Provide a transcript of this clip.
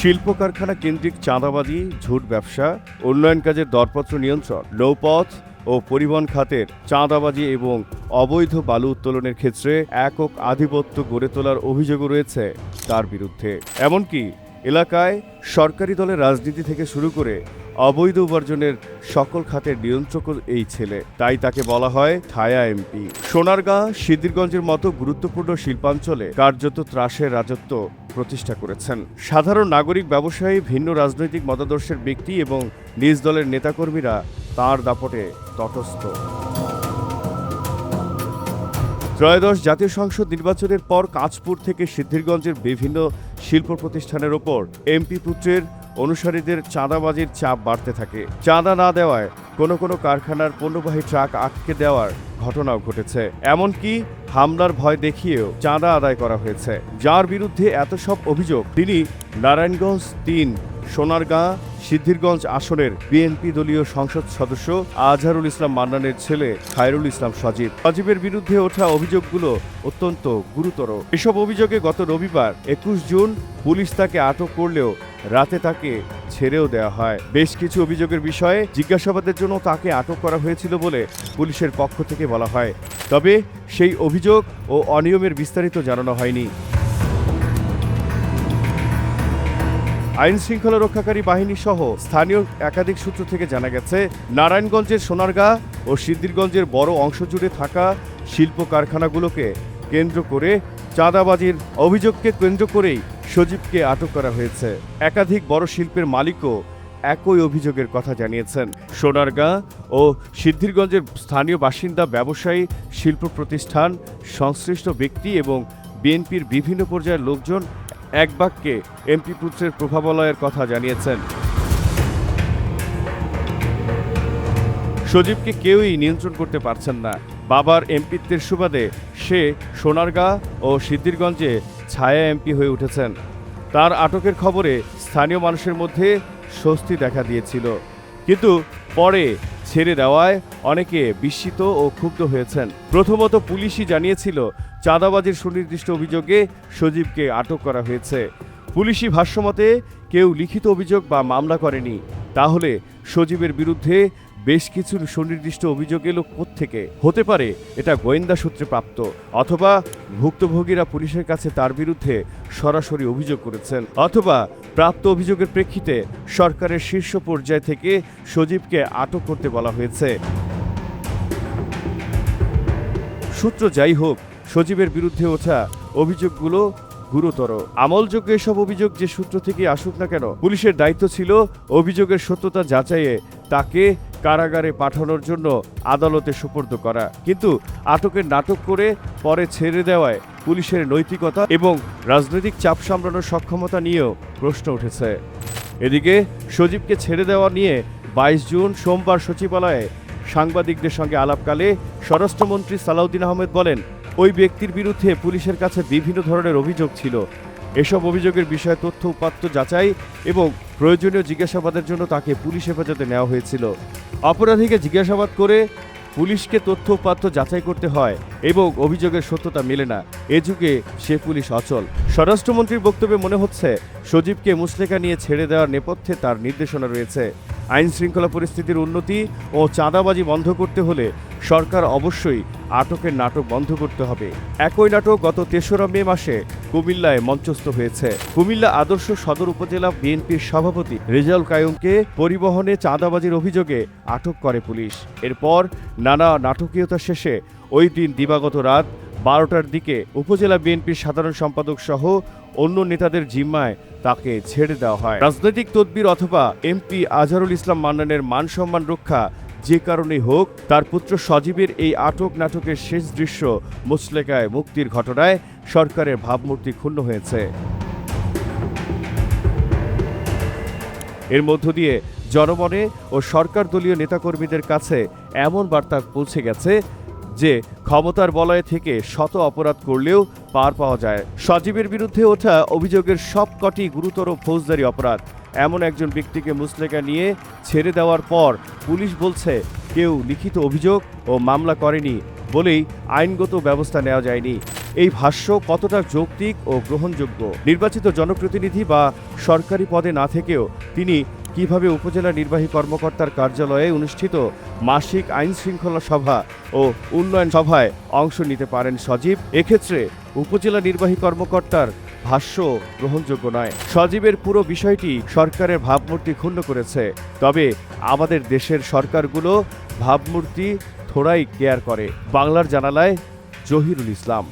শিল্প কারখানা কেন্দ্রিক চাঁদাবাজি, ঝুট ব্যবসা, উন্নয়ন কাজের দরপত্র নিয়ন্ত্রণ, নৌপথ ও পরিবহন খাতের চাঁদাবাজি এবং অবৈধ বালু উত্তোলনের ক্ষেত্রে একক আধিপত্য গড়ে তোলার অভিযোগও রয়েছে তার বিরুদ্ধে। এমনকি এলাকায় সরকারি দলের রাজনীতি থেকে শুরু করে অবৈধ উপার্জনের সকল খাতের নিয়ন্ত্রক এই ছেলে, তাই তাকে বলা হয় ছায়া এমপি। সোনারগাঁ, সিদ্ধিরগঞ্জের মতো গুরুত্বপূর্ণ শিল্পাঞ্চলে কার্যত ত্রাসের রাজত্ব প্রতিষ্ঠা করেছেন। সাধারণ নাগরিক, ব্যবসায়ী, ভিন্ন রাজনৈতিক মতাদর্শের ব্যক্তি এবং নিজ দলের নেতাকর্মীরা তাঁর দাপটে তটস্থ। ত্রয়োদশ জাতীয় সংসদ নির্বাচনের পর কাঁচপুর থেকে সিদ্ধিরগঞ্জের বিভিন্ন শিল্প প্রতিষ্ঠানের ওপর এমপি পুত্রের অনুসারীদের চাঁদাবাজির চাপ বাড়তে থাকে। চাঁদা না দেওয়ায় কোনো কোনো কারখানার পণ্যবাহী ট্রাক আটকে দেওয়ার ঘটনাও ঘটেছে। এমনকি হামলার ভয় দেখিয়েও চাঁদা আদায় করা হয়েছে। যার বিরুদ্ধে এত সব অভিযোগ, তিনি নারায়ণগঞ্জ ৩, সোনারগাঁ, সিদ্ধিরগঞ্জ আসনের বিএনপি দলীয় সংসদ সদস্য আজহারুল ইসলাম মান্নানের ছেলে খায়রুল ইসলাম সজীব। সজীবের বিরুদ্ধে ওঠা অভিযোগগুলো অত্যন্ত গুরুতর। এসব অভিযোগে গত রবিবার ২১ জুন পুলিশ তাকে আটক করলেও রাতে তাকে ছেড়েও দেওয়া হয়। বেশ কিছু অভিযোগের বিষয়ে জিজ্ঞাসাবাদের জন্য তাকে আটক করা হয়েছিল বলে পুলিশের পক্ষ থেকে বলা হয়। তবে সেই অভিযোগ ও অনিয়মের বিস্তারিত জানানো হয়নি। আইন শৃঙ্খলা রক্ষাকারী বাহিনী সহ স্থানীয় একাধিক সূত্র থেকে জানা গেছে, নারায়ণগঞ্জের সোনারগাঁ ও সিদ্ধিরগঞ্জের বড় অংশ জুড়ে থাকা শিল্প কারখানাগুলোকে কেন্দ্র করে চাঁদাবাজির অভিযোগকে কেন্দ্র করেই সজীবকে আটক করা হয়েছে। একাধিক বড় শিল্পের মালিকও একই অভিযোগের কথা জানিয়েছেন। সোনারগাঁ ও সিদ্ধিরগঞ্জের স্থানীয় বাসিন্দা, ব্যবসায়ী, শিল্প প্রতিষ্ঠান, সংশ্লিষ্ট ব্যক্তি এবং বিএনপির বিভিন্ন পর্যায়ের লোকজন এক বাক্যে এমপি পুত্রের প্রভাবলয়ের কথা জানিয়েছেন। সজীবকে কেউই নিয়ন্ত্রণ করতে পারছেন না। বাবার এমপিত্বের সুবাদে সে সোনারগাঁ ও সিদ্ধিরগঞ্জে ছায়া এমপি হয়ে উঠেছেন। তার আটকের খবরে স্থানীয় মানুষের মধ্যে স্বস্তি দেখা দিয়েছিল, কিন্তু পরে ছেড়ে দেওয়ায় অনেকে বিস্মিত ও ক্ষুব্ধ হয়েছেন। প্রথমত পুলিশই জানিয়েছিল চাঁদাবাজির সুনির্দিষ্ট অভিযোগে সজীবকে আটক করা হয়েছে। পুলিশি ভাষ্যমতে কেউ লিখিত অভিযোগ বা মামলা করেনি। তাহলে সজীবের বিরুদ্ধে বেশ কিছু সুনির্দিষ্ট অভিযোগ এলো কোত্থেকে? হতে পারে এটা গোয়েন্দা সূত্রে প্রাপ্ত, অথবা ভুক্তভোগীরা পুলিশের কাছে তার বিরুদ্ধে সরাসরি অভিযোগ করেছেন, অথবা প্রাপ্ত অভিযোগের প্রেক্ষিতে সরকারের শীর্ষ পর্যায় থেকে সজীবকে আটক করতে বলা হয়েছে। সূত্র যাই হোক, সজীবের বিরুদ্ধে ওঠা অভিযোগগুলো গুরুতর। আমলযোগ্য এসব অভিযোগ যে সূত্র থেকে আসুক না কেন, পুলিশের দায়িত্ব ছিল অভিযোগের সত্যতা যাচাইয়ে তাকে কারাগারে পাঠানোর জন্য আদালতে সুপর্দ করা। কিন্তু আটকের নাটক করে পরে ছেড়ে দেওয়ায় পুলিশের নৈতিকতা এবং রাজনৈতিক চাপ সামলানোর সক্ষমতা নিয়েও প্রশ্ন উঠেছে। এদিকে সজীবকে ছেড়ে দেওয়া নিয়ে ২২ জুন সোমবার সচিবালয়ে সাংবাদিকদের সঙ্গে আলাপকালে স্বরাষ্ট্রমন্ত্রী সালাউদ্দিন আহমেদ বলেন, ওই ব্যক্তির বিরুদ্ধে পুলিশের কাছে বিভিন্ন ধরনের অভিযোগ ছিল। এসব অভিযোগের বিষয়ে তথ্য উপাত্ত যাচাই এবং প্রয়োজনীয় জিজ্ঞাসাবাদের জন্য তাকে পুলিশ হেফাজতে নেওয়া হয়েছিল। অপরাধীকে জিজ্ঞাসাবাদ করে পুলিশকে তথ্য উপাত্ত যাচাই করতে হয় এবং অভিযোগের সত্যতা মেলে না। এ যুগে সে পুলিশ অচল। স্বরাষ্ট্রমন্ত্রীর বক্তব্যে মনে হচ্ছে সজীবকে মুচলেকা নিয়ে ছেড়ে দেওয়ার নেপথ্যে তার নির্দেশনা রয়েছে। আইন শৃঙ্খলা পরিস্থিতির উন্নতি ও চাঁদাবাজি বন্ধ করতে হলে সরকার অবশ্যই আটকের নাটক বন্ধ করতে হবে। একই নাটক গত ৩রা মে মাসে কুমিল্লায় মঞ্চস্থ হয়েছে। কুমিল্লা আদর্শ সদর উপজেলা বিএনপির সভাপতি রেজাউল কায়ুমকে পরিবহনে চাঁদাবাজির অভিযোগে আটক করে পুলিশ। এরপর নানা নাটকীয়তা শেষে ওই দিন দিবাগত রাত ১২টার দিকে উপজেলা বিএনপির সাধারণ সম্পাদক সহ অন্য নেতাদের জিম্মায় তাকে ছেড়ে দেওয়া হয়। রাজনৈতিক তদবির অথবা এমপি আজহারুল ইসলাম মান্নানের মান সম্মান রক্ষা যে কারণেই হোক, তার পুত্র সজীবের এই আটক নাটকের শেষ দৃশ্য মুচলেকায় মুক্তির ঘটনায় সরকারের ভাবমূর্তি ক্ষুণ্ণ হয়েছে। এর মধ্য দিয়ে জনমনে ও সরকার দলীয় নেতাকর্মীদের কাছে এমন বার্তা পৌঁছে গেছে যে ক্ষমতার বলয়ে থেকে শত অপরাধ করলেও পার পাওয়া যায়। সজীবের বিরুদ্ধে ওঠা অভিযোগের সবকটি গুরুতর ফৌজদারি অপরাধ। এমন একজন ব্যক্তিকে মুচলেকা নিয়ে ছেড়ে দেওয়ার পর পুলিশ বলছে কেউ লিখিত অভিযোগ ও মামলা করেনি বলেই আইনগত ব্যবস্থা নেওয়া যায়নি। এই ভাষ্য কতটা যৌক্তিক ও গ্রহণযোগ্য? নির্বাচিত জনপ্রতিনিধি বা সরকারি পদে না থেকেও তিনি কিভাবে উপজেলা নির্বাহী কর্মকর্তার কার্যালয়ে অনুষ্ঠিত মাসিক আইন শৃঙ্খলা সভা ও উন্নয়ন সভায় অংশ নিতে পারেন সজীব? এক্ষেত্রে উপজেলা নির্বাহী কর্মকর্তার ভাষ্য গ্রহণযোগ্য নয়। সজীবের পুরো বিষয়টি সরকারের ভাবমূর্তি ক্ষুণ্ণ করেছে। তবে আমাদের দেশের সরকারগুলো ভাবমূর্তি থোড়াই কেয়ার করে। বাংলার জানালায় জহিরুল ইসলাম।